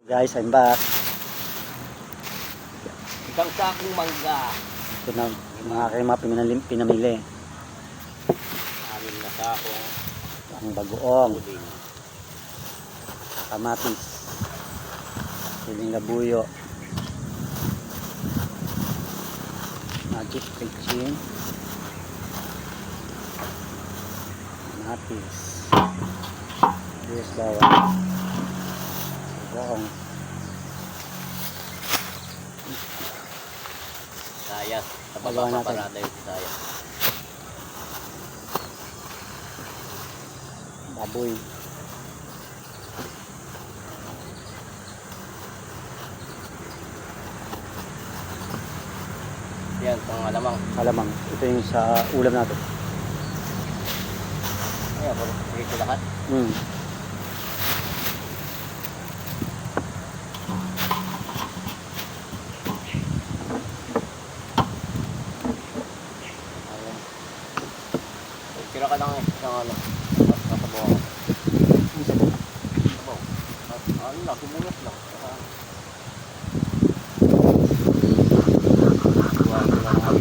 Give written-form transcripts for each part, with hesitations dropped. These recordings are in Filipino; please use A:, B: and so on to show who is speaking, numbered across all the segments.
A: Guys, I'm back.
B: Isang sakong mangga.
A: Ito na mga aking mga pinamili.
B: Amin na sakong
A: Ang bagoong,
B: uling.
A: kamatis, siling labuyo, magic kitchen, kamatis, yes bawang, bagoong,
B: Sayas. Sa
A: Magawa
B: baba
A: natin.
B: parada yung sayas.
A: baboy,
B: Yan, pang alamang.
A: alamang. Ito yung sa ulam natin.
B: Ayan, puro prito lahat. Ayan. Tira ka lang isang ano. Nasa buwan. Sabaw. Ano lang, sumulas lang. Iwan ko lang ang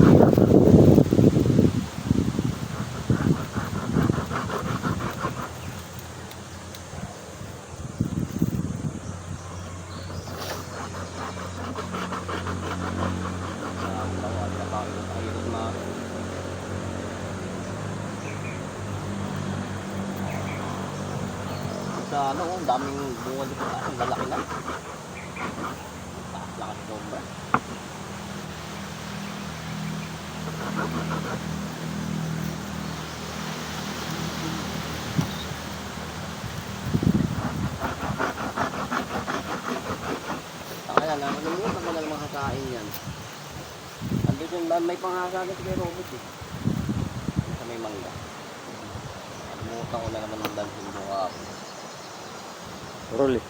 B: sa ano, ang daming bunga dito sa ang lalaki na. Lakas sobra. Takala na, nalimutan ko na naman kakain yan. Andito yung may panghasagat kay Robert eh. Sa may mangga. Nalimutan ko na naman ng dalhin bunga ako.
A: Roll eh.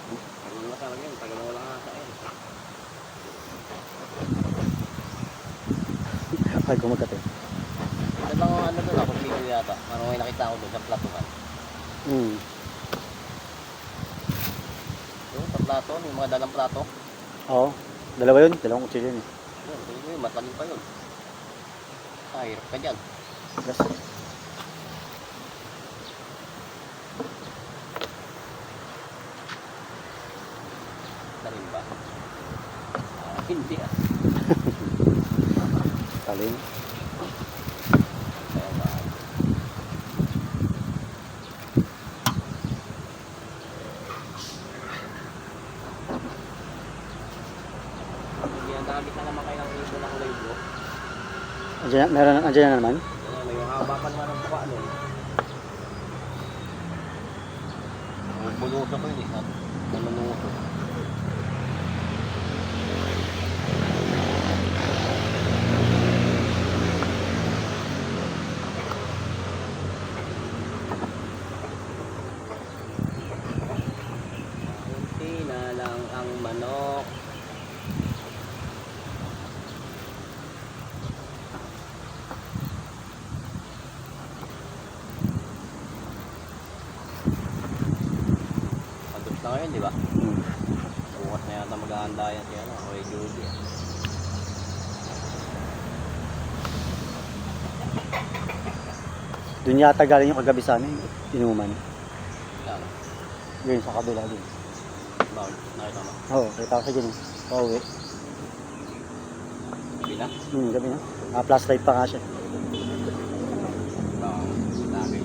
B: Ano na talaga yun, tagal na walang kakain.
A: Ay, kumagkate.
B: Ito lang ano doon ako, pili yata. Parang may nakita ko doon sa platukan. Doon sa plato, yung mga dalang plato.
A: Oo. Dalawa yun. Dalawang kutsilyo yun eh.
B: Yun, matalim pa yun. Hirap ka dyan.
A: Yes.
B: Talim ba? Hindi ah.
A: Talim.
B: Kaya ba? Ginagamit na naman kayo ng ito ng label.
A: Andiyan na naman.
B: Ayan, may mahaba pa naman ang buka nun. Buluso ko yun eh. Nanunuso. Kunti na lang ang manok. Pagod na ngayon, di ba? Bukas na yata maghahanda yan siya, no? Okay, Judy.
A: Doon yata galing yung kagabi sa amin. Inuman.
B: Lang.
A: Yun sa kabila din.
B: Bawal. Nakita mo.
A: Oo, kita ko sa dyan eh. Pauwi.
B: Bila?
A: Gabi na. Plus light pa nga siya.
B: Oo. Dami.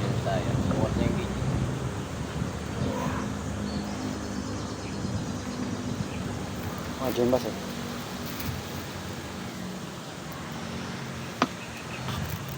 B: Yan tayo. Bukas na yung gate.
A: Dyan ba sir?